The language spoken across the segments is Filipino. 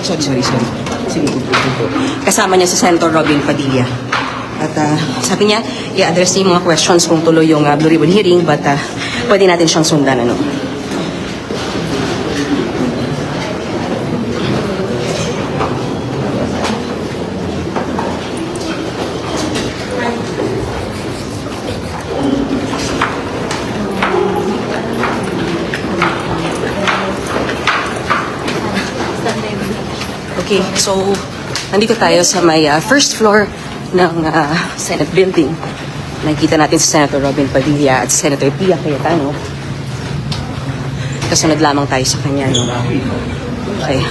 Sorry. Sige po. Kasama niya si Senator Robin Padilla. At sabi niya, i-address niya yung mga questions kung tuloy yung Blue Ribbon hearing, but pwede natin siyang sundan, ano. Okay, so nandito tayo sa may first floor ng Senate building. Nakikita natin si Senator Robin Padilla at Senator Pia Cayetano. Kasunod lamang tayo sa kanya. No? Okay.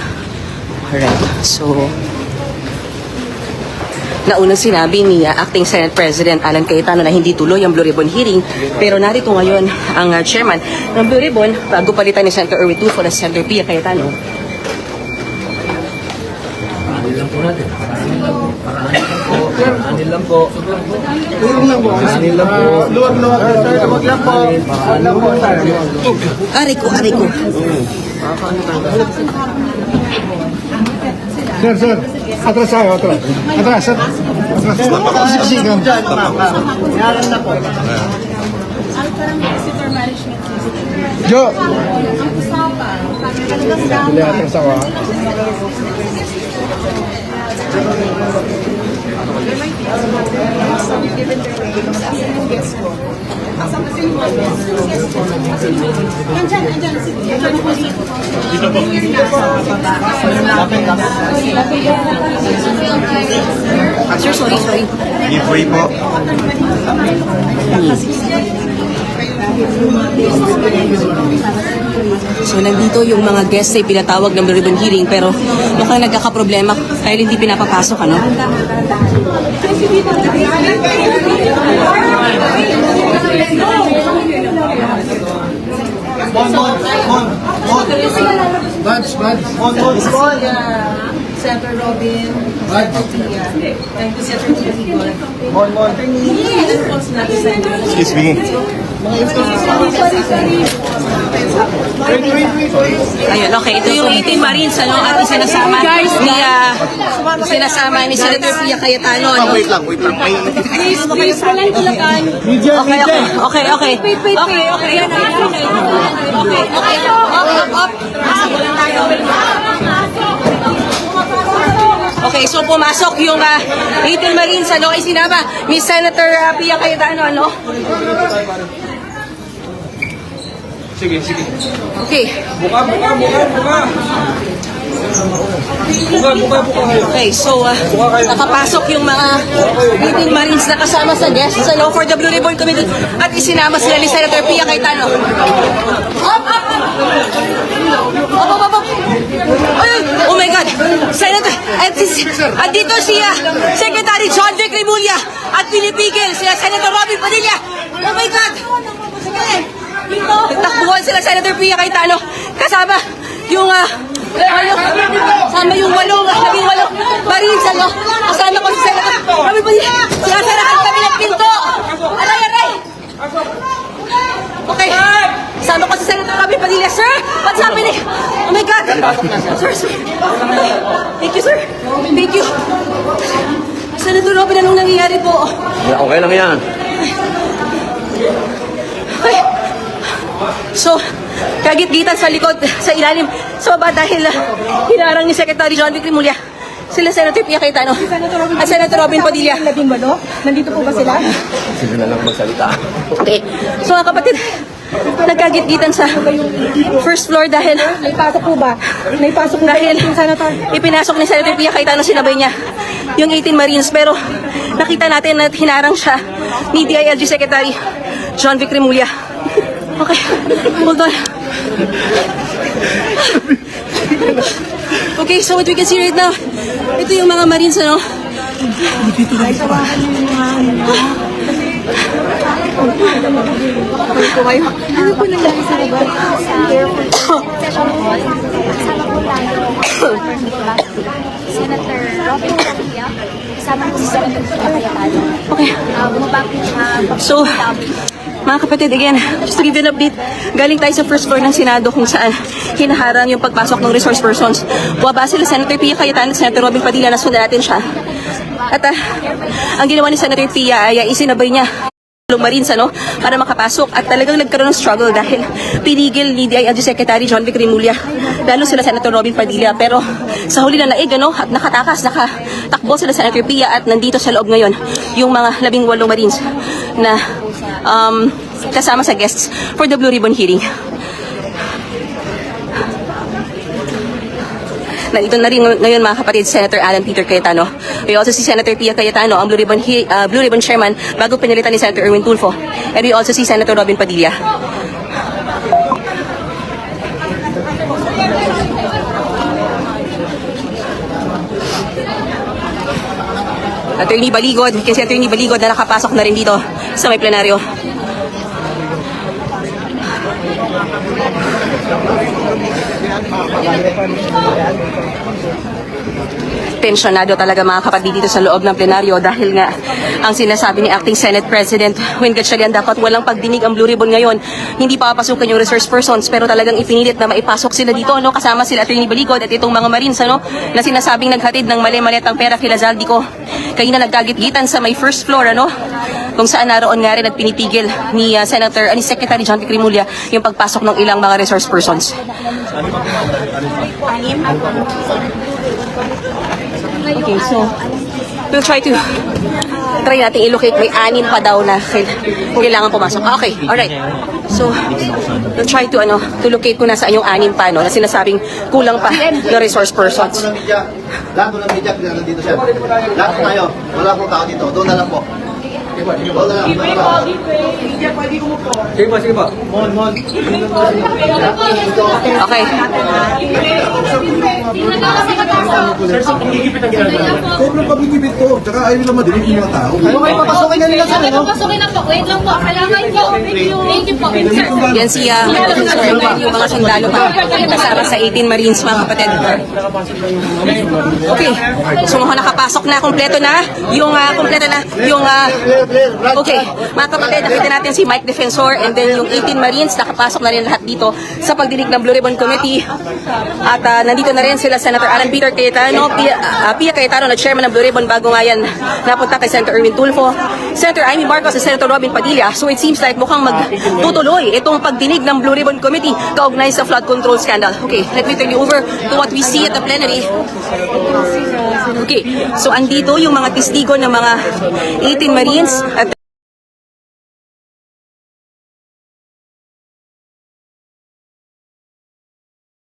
Alright. So, naunang sinabi ni Acting Senate President Alan Cayetano na hindi tuloy ang Blue Ribbon hearing. Pero narito ngayon ang chairman ng Blue Ribbon bago palitan ni Senator Erwin Tulfo na Senator Pia Cayetano. Paranin lang po natin. Paranin lang po. Aray ko. Sir. Atras tayo, atras. Siksikan. Yaran na po. Jo! Hindi, atras ako. Sir, sorry. Giveaway po. So, nandito yung mga guests ay pinatawag ng Blue Ribbon hearing pero mukhang nagkakaproblema dahil hindi pinapapasok, ano? Senator Robin, Senator Tia, thank you, Senator Tia. Excuse me. Ayun, okay. Ito yung 18 Marines, ano, at sinasama ni Senator Pia Cayetano, ano? Wait lang. Please, walang ilakan. Okay. Okay, so pumasok yung 18 Marines, ano, ay sinama ni Senator Pia Cayetano, ano? Sige. Okay. Buka kayo. Okay, so nakapasok yung mga 18 Marines na kasama sa guests sa for the Blue Ribbon Committee at isinama sila ni Senator Pia Cayetano. Up! Ay! Oh my God! Senator! At dito siya, Secretary John Vic Remulla at pinipigil sila Senator Robin Padilla. Oh my God! Nagtakbuhan sila Senator Pia Cayetano kasama yung kasama yung 18 Marines, ano? Kasama ko si Senator Robin Padilla. Sinasarahan kami ng pinto. Aray! Okay. Kasama ko si Senator Robin Padilla. Sir, what's happening? Oh my God. Sir. Thank you, sir. Thank you. Senator Robin, anong nangyayari po? Okay lang yan. Okay. So, kagit-gitan sa likod, sa ilalim, sa baba dahil hinarang ni Secretary John Vic Remulla sila Senator Pia Cayetano at Senator Robin Padilla. Nandito po ba sila? Sila na lang magsalita. Okay. So, mga kapatid, nagkagit-gitan sa first floor dahil Naipasok po ba? Naipasok dahil Senator? ipinasok ni Senator Pia Cayetano, sinabay niya yung 18 Marines, pero nakita natin na hinarang siya ni DILG Secretary John Vic Remulla. Okay, hold on. Okay, so what we can see right now, ito yung mga Marines, ano? Ano po nangyari sa lugar? Kasama po tayo Senator Robin Padilla, kasama po si Senator Pia Cayetano. Okay. Bumaba po siya. So, Mga kapatid, again, just to give you an update, galing tayo sa first floor ng Senado kung saan hinaharang yung pagpasok ng resource persons. Buwaba sila Senator Pia Cayetano at Senator Robin Padilla, nasundan natin siya. At ang ginawa ni Senator Pia ay isinabay niya Marines para makapasok at talagang nagkaroon ng struggle dahil pinigil ni DILG Secretary John Vic Rimulya lalo sila Senator Robin Padilla, pero sa huli na naig at nakatakbo sila Senator Pia at nandito sa loob ngayon yung mga 18 Marines na kasama sa guests for the Blue Ribbon hearing. Nandito na rin ngayon mga kapatid, Senator Alan Peter Cayetano. We also see Senator Pia Cayetano, ang Blue Ribbon Chairman, bago pinalitan ni Senator Erwin Tulfo. And we also see Senator Robin Padilla. Attorney Baligod, kasi Attorney Baligod na nakapasok na rin dito sa may plenaryo. Tensyonado talaga mga kapatid dito sa loob ng plenaryo dahil nga ang sinasabi ni Acting Senate President Win Gatchalian dapat walang pagdinig ang Blue Ribbon ngayon. Hindi papapasukan yung resource persons pero talagang ipinilit na maipasok sila dito kasama sila Attorney Baligod at itong mga Marines na sinasabing naghatid ng mali-maletang pera kila Zaldico. Kaya na nagkagit-gitan sa may first floor kung saan naroon nga rin at pinipigil ni Secretary John Vic Rimulya yung pagpasok ng ilang mga resource persons. Okay, so we'll try natin i-locate. May 6 pa daw na kailangan pumasok. Okay, alright. So we'll try to locate kung nasaan yung 6 pa na sinasabing kulang pa na resource persons. Lahat ng media clear dito, sir. Lahat tayo. Wala akong tao dito. Doon na lang po. Doon na lang. Sige po. Okay. Sobrang pagigipit ko. Tsaka ayaw nila madinig yung mga tao. Ay, papasukin na nila, sir. Papasukin na po. Wait lang po. Kailangan po. Thank you po. Yan siya, yung mga sundalo pa kasama sa 18 Marines mga kapatid. Okay, so nakapasok na, kompleto na yung okay, mga kapatid, nakita natin si Mike Defensor and then yung 18 Marines, nakapasok na rin lahat dito sa pagdinig ng Blue Ribbon Committee. At nandito na rin sila Senator Alan Peter Cayetano, Pia Cayetano na chairman ng Blue Ribbon bago nga yan napunta kay Senator Erwin Tulfo, Senator Amy Marcos at Senator Robin Padilla. So it seems like mukhang magtutuloy itong pagdinig ng Blue Ribbon Committee kaugnay sa flood control scandal. Okay, let me turn you over to what we see at the plenary. Okay, so andito yung mga testigo ng mga 18 Marines at